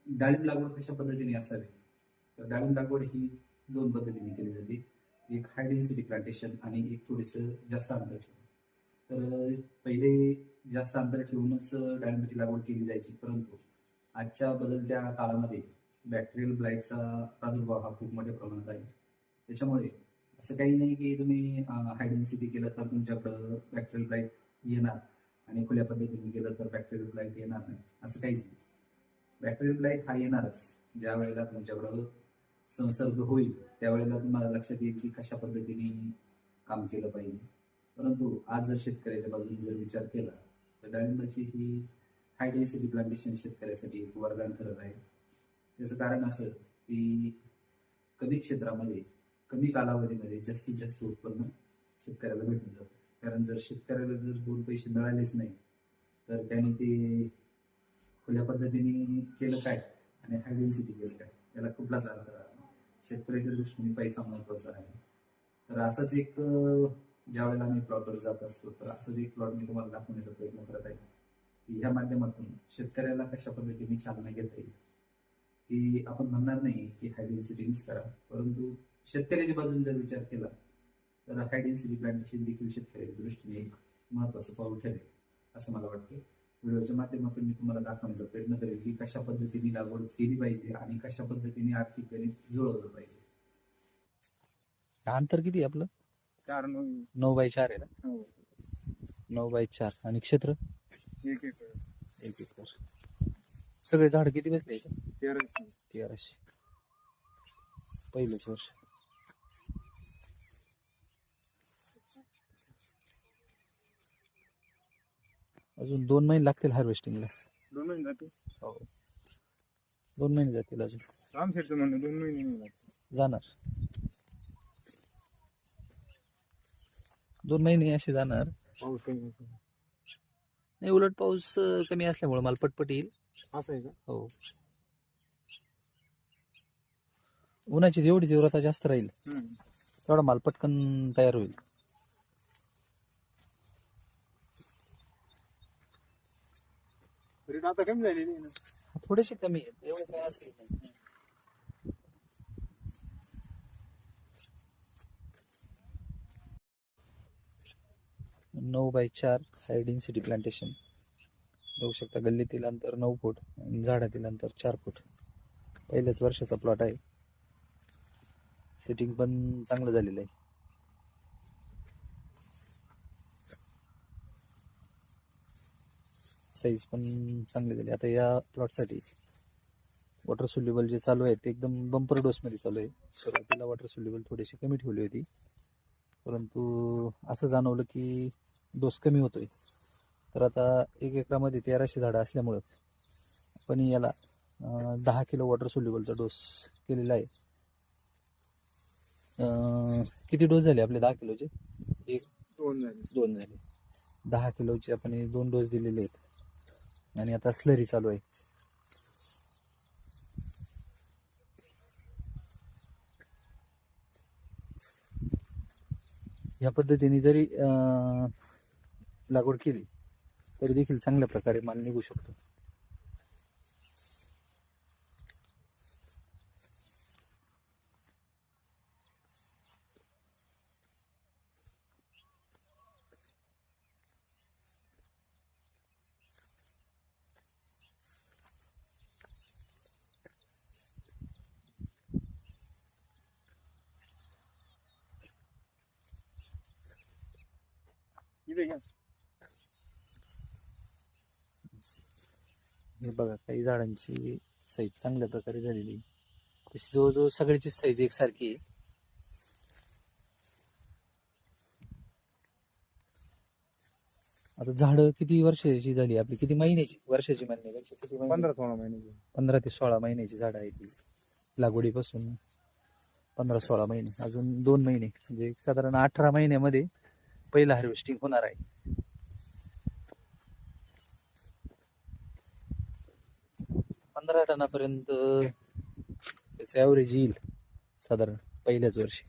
डाळिंब लागवड कशा पद्धतीने असावी, तर डाळिंब लागवड ही दोन पद्धतीने केली जाते. एक हाय डेन्सिटी प्लांटेशन आणि एक थोडंसं जास्त अंतर ठेवून. तर पहिले जास्त अंतर ठेवूनच डाळिंबाची लागवड केली जायची, परंतु आजच्या बदलत्या काळामध्ये बॅक्टेरियल ब्लाईटचा प्रादुर्भाव हा खूप मोठ्या प्रमाणात आहे. त्याच्यामुळे असं काही नाही की तुम्ही हाय डेन्सिटी केलं तर तुमच्याकडं बॅक्टेरियल ब्लाईट येणार आणि खुल्या पद्धतीने केलं तर बॅक्टेरियल ब्लाईट येणार नाही, असं काहीच नाही. बॅक्टेरियल ब्लाईट हा येणारच. ज्या वेळेला तुमच्याकडं संसर्ग होईल त्यावेळेला तुम्हाला लक्षात येईल की कशा पद्धतीने काम केलं पाहिजे. परंतु आज जर शेतकऱ्याच्या बाजूने जर विचार केला तर डाळिंबाची ही हाय डेन्सिटी प्लांटेशन शेतकऱ्यासाठी एक वरदान ठरत आहे. त्याचं कारण असं की कमी क्षेत्रामध्ये कमी कालावधीमध्ये जास्तीत जास्त उत्पन्न शेतकऱ्याला भेटून जातं. कारण जर शेतकऱ्याला जर दोन पैसे मिळालेच नाही तर त्याने ते खुल्या पद्धतीने केलं काय आणि हाय डेन्सिटी केलं काय, याला कुठलाच अर्थ राहत नाही. शेतकऱ्याच्या दृष्टीने पैसा महत्वाचा आहे. तर असंच एक ज्या वेळेला आम्ही प्लॉटवर जात असतो तर असंच एक प्लॉट मी तुम्हाला दाखवण्याचा प्रयत्न करत आहे की ह्या माध्यमातून शेतकऱ्याला कशा पद्धतीने चालना घेता येईल. की आपण म्हणणार नाही की हाय डेन्सिटीनीच करा, परंतु शेतकऱ्याच्या बाजूने जर विचार केला तर हाय डेन्सिटी प्लांटेशन देखील शेतकऱ्याच्या दृष्टीने एक महत्वाचं पाऊल ठरेल असं मला वाटतं. व्हिडिओच्या माध्यमातून मी तुम्हाला दाखवण्याचा प्रयत्न करेल की कशा पद्धतीने लागवड केली पाहिजे आणि कशा पद्धतीने आर्थिक गणित जुळवलं पाहिजे. अंतर किती आहे आपलं? 9x4 आहे ना? 9x4 आणि क्षेत्र 1 एकर. 1 एकर. सगळे झाड किती बसले? 1300. 1300. पहिलंच वर्ष. अजून 2 महिने लागतील हार्वेस्टिंगला. 2 महिने जाते. हो, 2 महिने जातील अजून. रामशेठचं म्हणणं 2 महिने नाही लागते. जाणार 2 महिने असे जाणार. पाऊस कमी असेल. नाही, उलट पाऊस कमी असल्यामुळे मला पटपट येईल. असं आहे का? हो, उन्हाची जेवढी तीव्रता जास्त राहील तेवढा माल पटकन तयार होईल. रेट आता कमी झालेली आहे ना. थोडेसे कमी आहेत, एवढे काय असेल नाही. नऊ बाय 4 हाय डेन्सिटी प्लांटेशन. बघू शकता, गल्लीतील अंतर 9 फूट, झाडातील अंतर 4 फूट. पहिल्याच वर्षाचा प्लॉट आहे. सेटिंग पण चांगलं झालेलं आहे. साईज पण चांगली झाली. आता या प्लॉटसाठी वॉटर सोल्युबल जे चालू आहे ते एकदम बंपर डोसमध्ये चालू आहे. सुरुवातीला वॉटर सोल्युबल थोडीशी कमी ठेवली होती, परंतु असं जाणवलं की डोस कमी होतोय. तर आता 1 एकरामध्ये 1300 झाडं असल्यामुळं आपण याला 10 किलो वॉटर सोल्युबलचा डोस केलेला आहे. किती डोस झाले आपले 10 किलोचे? 2 झाले. 10 किलोचे आपण 2 डोस दिलेले आहेत आणि आता स्लरी चालू आहे. या पद्धतीने जरी लागवड केली तरी देखील चांगल्या प्रकारे माल निघू शकतो. हे बघा, काही झाडांची साईज चांगल्या प्रकारे झालेली. तशी जवळजवळ सगळ्याची साईज एकसारखी आहे. आता झाडं किती वर्षाची झाली आपली? किती महिन्याची? वर्षाची म्हणण्यापेक्षा किती महिने? 15-16 महिने. 15 ते 16 महिन्याची झाडं आहेत ती. लागवडीपासून 15-16 महिने, अजून 2 महिने, म्हणजे साधारण 18 महिन्यामध्ये पहिलं हार्वेस्टिंग होणार आहे. 15 टनापर्यंत त्याचं ॲव्हरेज येईल साधारण पहिल्याच वर्षी.